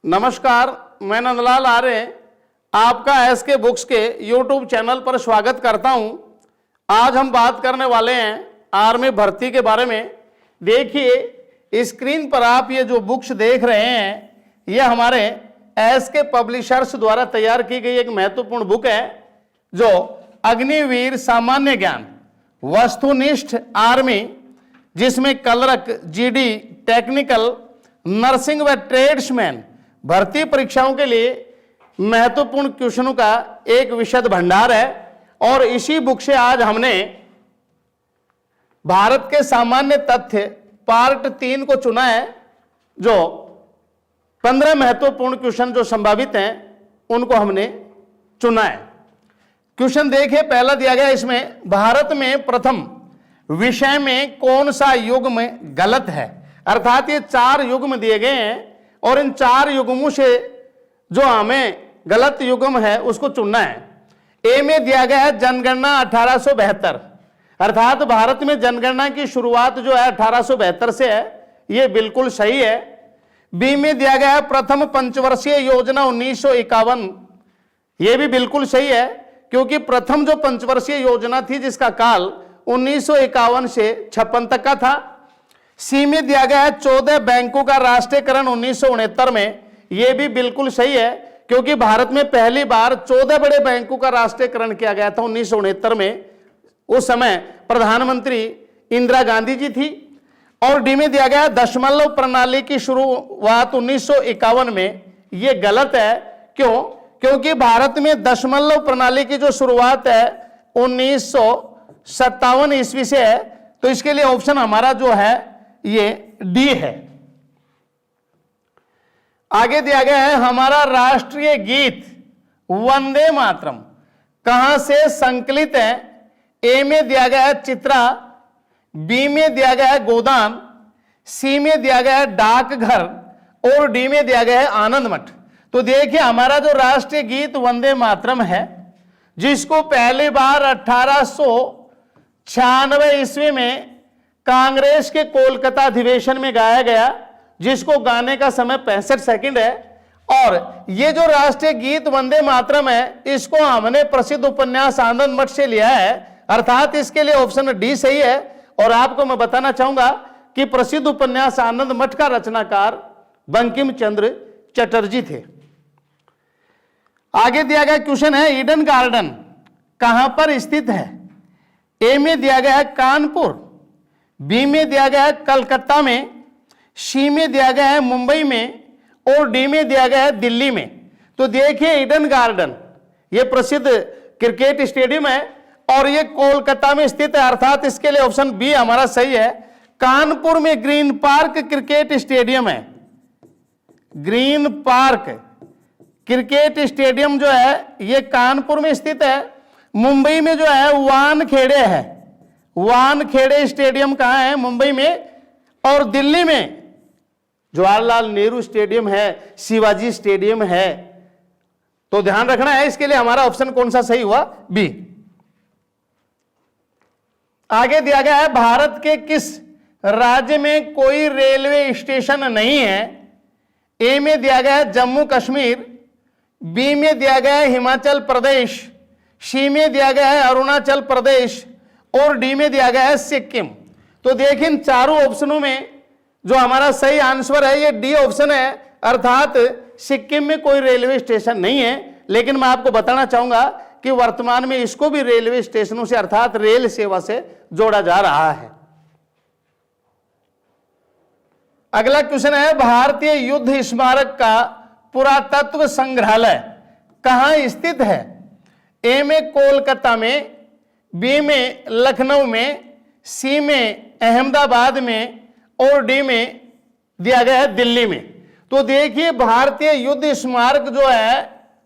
नमस्कार, मैं नंदलाल आर्य आपका एसके बुक्स के यूट्यूब चैनल पर स्वागत करता हूं। आज हम बात करने वाले हैं आर्मी भर्ती के बारे में। देखिए स्क्रीन पर आप ये जो बुक्स देख रहे हैं, ये हमारे एसके पब्लिशर्स द्वारा तैयार की गई एक महत्वपूर्ण बुक है जो अग्निवीर सामान्य ज्ञान वस्तुनिष्ठ आर्मी, जिसमें क्लर्क, जीडी, टेक्निकल, नर्सिंग व ट्रेड्समैन भर्ती परीक्षाओं के लिए महत्वपूर्ण क्वेश्चनों का एक विशद भंडार है। और इसी बुक से आज हमने भारत के सामान्य तथ्य पार्ट 3 को चुना है, जो 15 महत्वपूर्ण क्वेश्चन जो संभावित हैं उनको हमने चुना है। क्वेश्चन देखिए, पहला दिया गया इसमें, भारत में प्रथम विषय में कौन सा युग्म गलत है। अर्थात ये 4 युग्म दिए गए हैं और इन 4 युग्मों से जो हमें गलत युग्म है उसको चुनना है। ए में दिया गया है जनगणना 1872, अर्थात भारत में जनगणना की शुरुआत जो है 1872 से है, ये बिल्कुल सही है। बी में दिया गया है प्रथम पंचवर्षीय योजना 1951, ये भी बिल्कुल सही है, क्योंकि प्रथम जो पंचवर्षीय योजना थी जिसका काल 1951 से 56 तक का था। सी में दिया गया है 14 बैंकों का राष्ट्रीयकरण 1969 में, यह भी बिल्कुल सही है, क्योंकि भारत में पहली बार 14 बड़े बैंकों का राष्ट्रीयकरण किया गया था 1969 में। उस समय प्रधानमंत्री इंदिरा गांधी जी थी। और डी में दिया गया दशमलव प्रणाली की शुरुआत 1951 में, यह गलत है। क्यों? क्योंकि भारत में दशमलव प्रणाली की जो शुरुआत है 1957 ईस्वी से है, तो इसके लिए ऑप्शन हमारा जो है ये डी है। आगे दिया गया है हमारा राष्ट्रीय गीत वंदे मातरम कहां से संकलित है। ए में दिया गया है चित्रा, बी में दिया गया है गोदान, सी में दिया गया है डाकघर और डी में दिया गया है आनंद मठ। तो देखिए हमारा जो राष्ट्रीय गीत वंदे मातरम है, जिसको पहली बार 1896 ईस्वी में कांग्रेस के कोलकाता अधिवेशन में गाया गया, जिसको गाने का समय 65 सेकंड है। और ये जो राष्ट्रीय गीत वंदे मातरम है, इसको हमने प्रसिद्ध उपन्यास आनंद मठ से लिया है, अर्थात इसके लिए ऑप्शन डी सही है। और आपको मैं बताना चाहूंगा कि प्रसिद्ध उपन्यास आनंद मठ का रचनाकार बंकिम चंद्र चटर्जी थे। आगे दिया गया क्वेश्चन है ईडन गार्डन कहां पर स्थित है। ए में दिया गया है कानपुर, बी में दिया गया है कलकत्ता में, सी में दिया गया है मुंबई में और डी में दिया गया है दिल्ली में। तो देखिए ईडन गार्डन ये प्रसिद्ध क्रिकेट स्टेडियम है और ये कोलकाता में स्थित है, अर्थात इसके लिए ऑप्शन बी हमारा सही है। कानपुर में ग्रीन पार्क क्रिकेट स्टेडियम है। ग्रीन पार्क क्रिकेट स्टेडियम जो है ये कानपुर में स्थित है। मुंबई में जो है वानखेड़े है, वानखेड़े स्टेडियम कहां है? मुंबई में। और दिल्ली में जवाहरलाल नेहरू स्टेडियम है, शिवाजी स्टेडियम है। तो ध्यान रखना है, इसके लिए हमारा ऑप्शन कौन सा सही हुआ? बी। आगे दिया गया है भारत के किस राज्य में कोई रेलवे स्टेशन नहीं है। ए में दिया गया है जम्मू कश्मीर, बी में दिया गया है हिमाचल प्रदेश, सी में दिया गया है अरुणाचल प्रदेश और डी में दिया गया है सिक्किम। तो देखिए इन चारों ऑप्शनों में जो हमारा सही आंसर है ये डी ऑप्शन है, अर्थात सिक्किम में कोई रेलवे स्टेशन नहीं है। लेकिन मैं आपको बताना चाहूंगा कि वर्तमान में इसको भी रेलवे स्टेशनों से अर्थात रेल सेवा से जोड़ा जा रहा है। अगला क्वेश्चन है भारतीय युद्ध स्मारक का पुरातत्व संग्रहालय कहां स्थित है। ए में कोलकाता में, बी में लखनऊ में, सी में अहमदाबाद में और डी में दिया गया है दिल्ली में। तो देखिए भारतीय युद्ध स्मारक जो है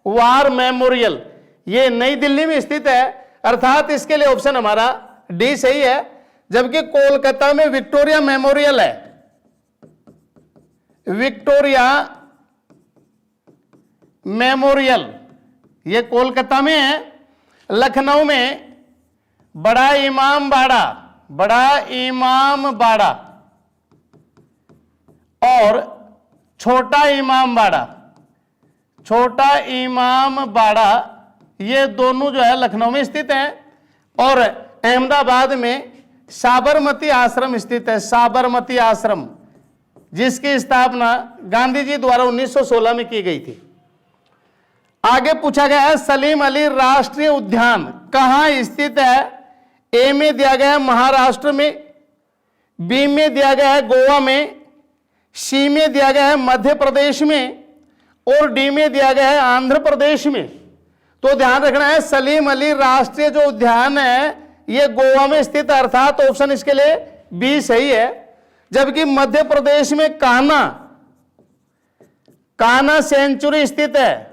वार मेमोरियल, ये नई दिल्ली में स्थित है, अर्थात इसके लिए ऑप्शन हमारा डी सही है। जबकि कोलकाता में विक्टोरिया मेमोरियल है, विक्टोरिया मेमोरियल ये कोलकाता में है। लखनऊ में बड़ा इमाम बाड़ा, बड़ा इमाम बाड़ा और छोटा इमाम बाड़ा छोटा इमाम बाड़ा, ये दोनों जो है लखनऊ में स्थित हैं। और अहमदाबाद में साबरमती आश्रम स्थित है, साबरमती आश्रम, जिसकी स्थापना गांधी जी द्वारा 1916 में की गई थी। आगे पूछा गया है सलीम अली राष्ट्रीय उद्यान कहां स्थित है। ए में दिया गया है महाराष्ट्र में, बी में दिया गया है गोवा में, सी में दिया गया है मध्य प्रदेश में, और डी में दिया गया है आंध्र प्रदेश में। तो ध्यान रखना है सलीम अली राष्ट्रीय जो उद्यान है ये गोवा में स्थित है, अर्थात ऑप्शन इसके लिए बी सही है। जबकि मध्य प्रदेश में कान्हा सेंचुरी स्थित है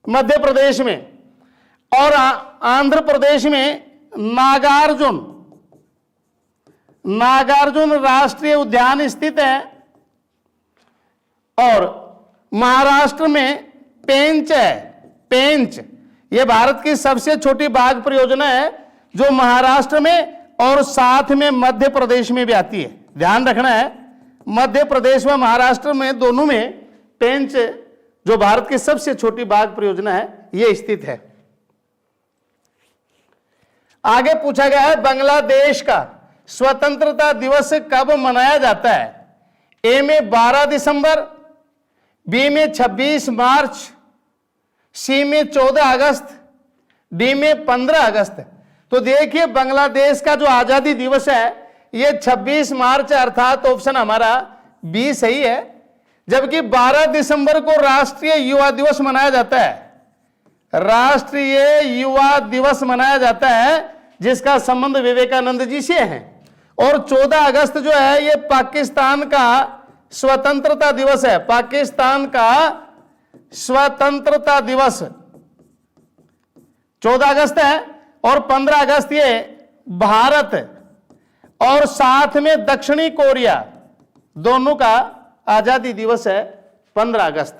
मध्य प्रदेश में, और आंध्र प्रदेश में नागार्जुन राष्ट्रीय उद्यान स्थित है, और महाराष्ट्र में पेंच है। पेंच ये भारत की सबसे छोटी बाघ परियोजना है जो महाराष्ट्र में और साथ में मध्य प्रदेश में भी आती है। ध्यान रखना है मध्य प्रदेश में महाराष्ट्र में दोनों में पेंच जो भारत की सबसे छोटी बाघ परियोजना है ये स्थित है। आगे पूछा गया है बांग्लादेश का स्वतंत्रता दिवस कब मनाया जाता है। ए में 12 दिसंबर, बी में 26 मार्च, सी में 14 अगस्त, डी में 15 अगस्त। तो देखिए बांग्लादेश का जो आजादी दिवस है ये 26 मार्च अर्थात ऑप्शन हमारा बी सही है। जबकि 12 दिसंबर को राष्ट्रीय युवा दिवस मनाया जाता है, राष्ट्रीय युवा दिवस मनाया जाता है जिसका संबंध विवेकानंद जी से है। और 14 अगस्त जो है ये पाकिस्तान का स्वतंत्रता दिवस है, पाकिस्तान का स्वतंत्रता दिवस 14 अगस्त है। और 15 अगस्त ये भारत और साथ में दक्षिणी कोरिया दोनों का आजादी दिवस है 15 अगस्त।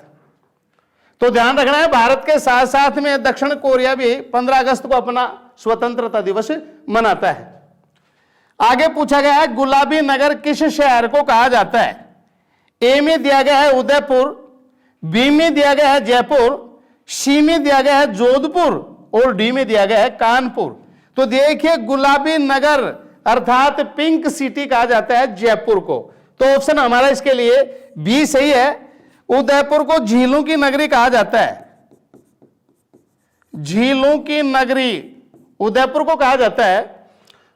तो ध्यान रखना है भारत के साथ साथ में दक्षिण कोरिया भी 15 अगस्त को अपना स्वतंत्रता दिवस मनाता है। आगे पूछा गया है गुलाबी नगर किस शहर को कहा जाता है। ए में दिया गया है उदयपुर, बी में दिया गया है जयपुर, सी में दिया गया है जोधपुर, और डी में दिया गया है कानपुर। तो देखिए गुलाबी नगर अर्थात पिंक सिटी कहा जाता है जयपुर को। तो ऑप्शन हमारा इसके लिए बी सही है। उदयपुर को झीलों की नगरी कहा जाता है, झीलों की नगरी उदयपुर को कहा जाता है।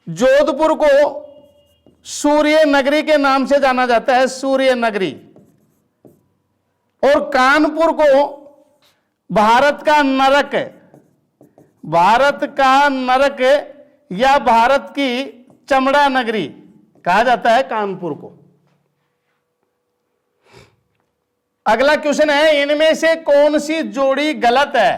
जोधपुर को सूर्य नगरी के नाम से जाना जाता है, सूर्य नगरी। और कानपुर को भारत का नरक या भारत की चमड़ा नगरी कहा जाता है कानपुर को। अगला क्वेश्चन है इनमें से कौन सी जोड़ी गलत है।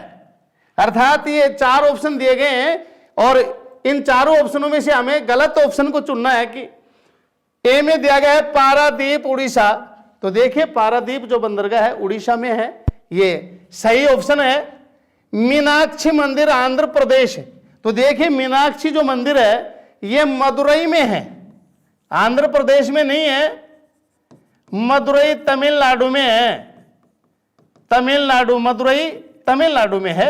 अर्थात ये 4 ऑप्शन दिए गए हैं और इन चारों ऑप्शनों में से हमें गलत ऑप्शन को चुनना है। कि ए में दिया गया है पारादीप उड़ीसा, तो देखिए पारादीप जो बंदरगाह है उड़ीसा में है, ये सही ऑप्शन है। मीनाक्षी मंदिर आंध्र प्रदेश, तो देखिए मीनाक्षी जो मंदिर है ये मदुरई में है, आंध्र प्रदेश में नहीं है, मदुरई तमिलनाडु में है। मदुरई तमिलनाडु में है।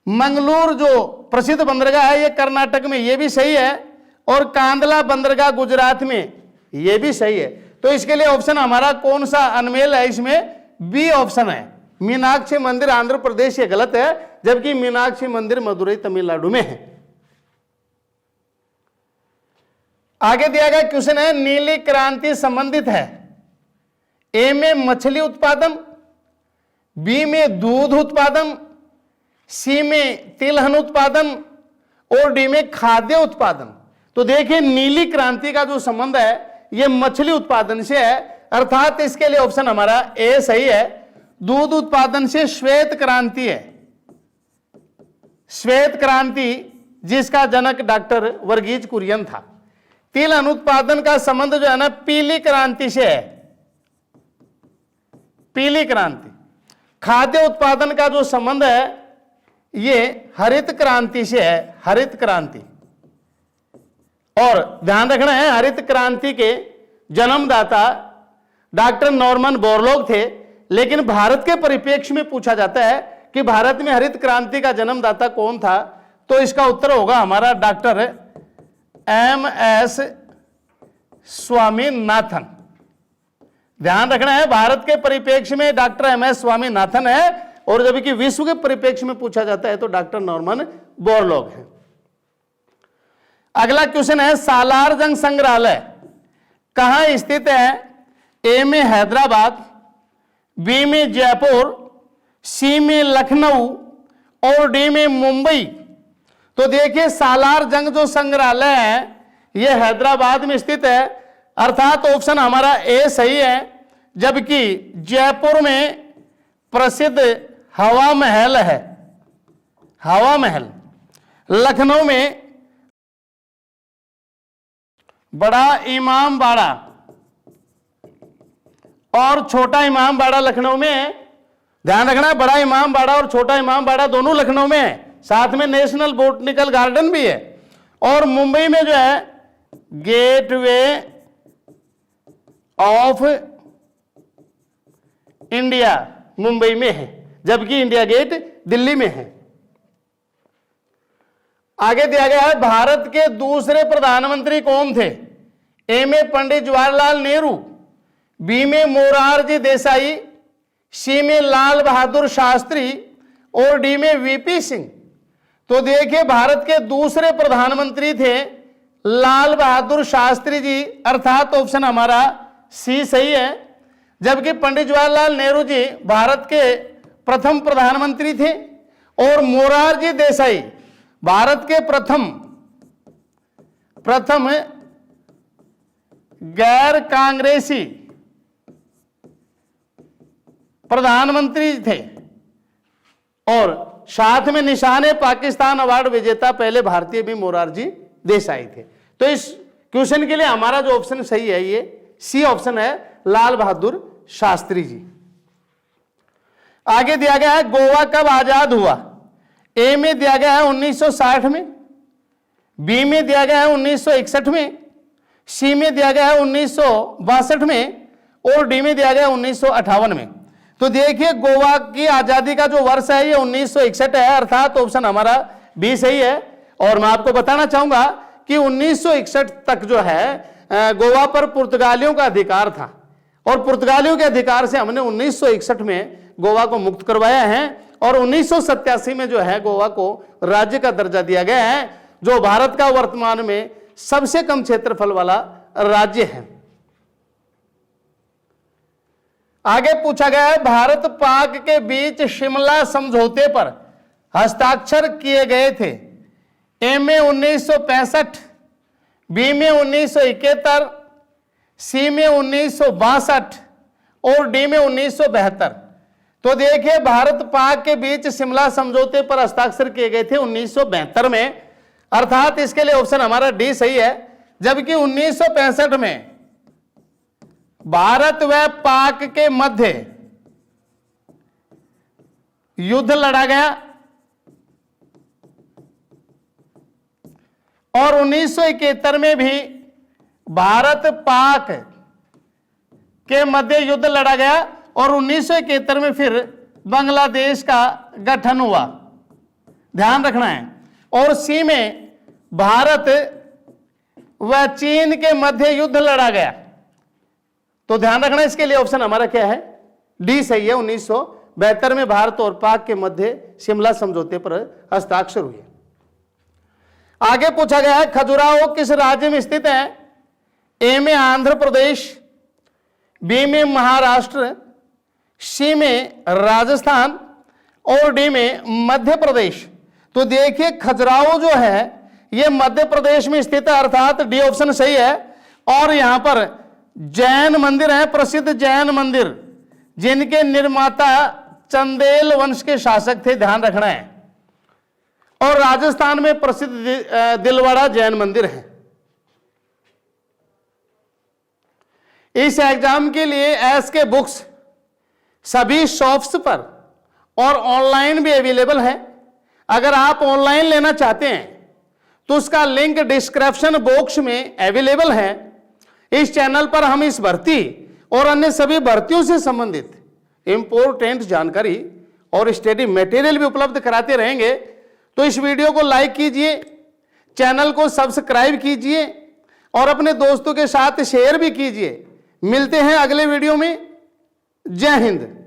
मंगलूर जो प्रसिद्ध बंदरगाह है ये कर्नाटक में, ये भी सही है। और कांदला बंदरगाह गुजरात में, ये भी सही है। तो इसके लिए ऑप्शन हमारा कौन सा अनमेल है, इसमें बी ऑप्शन है। मीनाक्षी मंदिर आंध्र प्रदेश ये गलत है, जबकि मीनाक्षी मंदिर मदुरई तमिलनाडु में है। आगे दिया गया क्वेश्चन है नीली क्रांति संबंधित है। ए में मछली उत्पादन, बी में दूध उत्पादन, सी में तिलहन उत्पादन, और डी में खाद्य उत्पादन। तो देखिए नीली क्रांति का जो संबंध है यह मछली उत्पादन से है, अर्थात इसके लिए ऑप्शन हमारा ए सही है। दूध उत्पादन से श्वेत क्रांति है, श्वेत क्रांति जिसका जनक डॉक्टर वर्गीज कुरियन था। तिलहन उत्पादन का संबंध जो है ना पीली क्रांति से है, पीली क्रांति। खाद्य उत्पादन का जो संबंध है ये हरित क्रांति से है, हरित क्रांति। और ध्यान रखना है हरित क्रांति के जन्मदाता डॉक्टर नॉर्मन बोरलॉग थे, लेकिन भारत के परिप्रेक्ष्य में पूछा जाता है कि भारत में हरित क्रांति का जन्मदाता कौन था, तो इसका उत्तर होगा हमारा डॉक्टर एम.एस. स्वामीनाथन। ध्यान रखना है, भारत के परिप्रेक्ष्य में डॉक्टर एम.एस. स्वामीनाथन है, और जबकि विश्व के परिप्रेक्ष्य में पूछा जाता है तो डॉक्टर नॉर्मन बोरलॉग है। अगला क्वेश्चन है, सालार जंग संग्रहालय कहां स्थित है? ए में हैदराबाद, बी में जयपुर, सी में लखनऊ और डी में मुंबई। तो देखिए सालार जंग जो संग्रहालय है यह हैदराबाद में स्थित है, अर्थात ऑप्शन हमारा ए सही है। जबकि जयपुर में प्रसिद्ध हवा महल है, हवा महल। लखनऊ में बड़ा इमाम बाड़ा और छोटा इमाम बाड़ा लखनऊ में है। ध्यान रखना, बड़ा इमाम बाड़ा और छोटा इमाम बाड़ा दोनों लखनऊ में है, साथ में नेशनल बोटनिकल गार्डन भी है। और मुंबई में जो है गेटवे ऑफ इंडिया मुंबई में है, जबकि इंडिया गेट दिल्ली में है। आगे दिया गया है, भारत के दूसरे प्रधानमंत्री कौन थे? ए में पंडित जवाहरलाल नेहरू, बी में मोरारजी देसाई, सी में लाल बहादुर शास्त्री और डी में वीपी सिंह। तो देखिए भारत के दूसरे प्रधानमंत्री थे लाल बहादुर शास्त्री जी, अर्थात ऑप्शन हमारा सी सही है। जबकि पंडित जवाहरलाल नेहरू जी भारत के प्रथम प्रधानमंत्री थे और मोरारजी देसाई भारत के प्रथम गैर कांग्रेसी प्रधानमंत्री थे, और साथ में निशाने पाकिस्तान अवार्ड विजेता पहले भारतीय भी मोरारजी देसाई थे। तो इस क्वेश्चन के लिए हमारा जो ऑप्शन सही है ये सी ऑप्शन है, लाल बहादुर शास्त्री जी। आगे दिया गया है, गोवा कब आजाद हुआ? ए में दिया गया है 1960 में, बी में दिया गया है 1961 में, सी में दिया गया है 1962 में और डी में दिया गया है 1958 में। तो देखिए गोवा की आजादी का जो वर्ष है ये 1961 है, अर्थात ऑप्शन हमारा बी सही है। और मैं आपको बताना चाहूंगा कि 1961 तक जो है गोवा पर पुर्तगालियों का अधिकार था, और पुर्तगालियों के अधिकार से हमने 1961 में गोवा को मुक्त करवाया है, और 1987 में जो है गोवा को राज्य का दर्जा दिया गया है, जो भारत का वर्तमान में सबसे कम क्षेत्रफल वाला राज्य है। आगे पूछा गया है, भारत पाक के बीच शिमला समझौते पर हस्ताक्षर किए गए थे। ए में 1965, बी में 1971, सी में 1962 और डी में 1972। तो देखिए भारत पाक के बीच शिमला समझौते पर हस्ताक्षर किए गए थे 1972 में, अर्थात इसके लिए ऑप्शन हमारा डी सही है। जबकि 1965 में भारत व पाक के मध्य युद्ध लड़ा गया, और 1971 में भी भारत पाक के मध्य युद्ध लड़ा गया, और 1971 में फिर बांग्लादेश का गठन हुआ। ध्यान रखना है। और सी में भारत व चीन के मध्य युद्ध लड़ा गया। तो ध्यान रखना, इसके लिए ऑप्शन हमारा क्या है? डी सही है। 1972 में भारत और पाक के मध्य शिमला समझौते पर हस्ताक्षर हुए। आगे पूछा गया है, खजुराहो किस राज्य में स्थित है? ए में आंध्र प्रदेश, बी में महाराष्ट्र, सी में राजस्थान और डी में मध्य प्रदेश। तो देखिए खजुराहो जो है यह मध्य प्रदेश में स्थित है, अर्थात डी ऑप्शन सही है। और यहां पर जैन मंदिर है, प्रसिद्ध जैन मंदिर, जिनके निर्माता चंदेल वंश के शासक थे, ध्यान रखना है। और राजस्थान में प्रसिद्ध दिलवाड़ा जैन मंदिर है। इस एग्जाम के लिए एसके बुक्स सभी शॉप्स पर और ऑनलाइन भी अवेलेबल है। अगर आप ऑनलाइन लेना चाहते हैं तो उसका लिंक डिस्क्रिप्शन बॉक्स में अवेलेबल है। इस चैनल पर हम इस भर्ती और अन्य सभी भर्तियों से संबंधित इंपॉर्टेंट जानकारी और स्टडी मटेरियल भी उपलब्ध कराते रहेंगे। तो इस वीडियो को लाइक कीजिए, चैनल को सब्सक्राइब कीजिए और अपने दोस्तों के साथ शेयर भी कीजिए। मिलते हैं अगले वीडियो में। जय हिंद।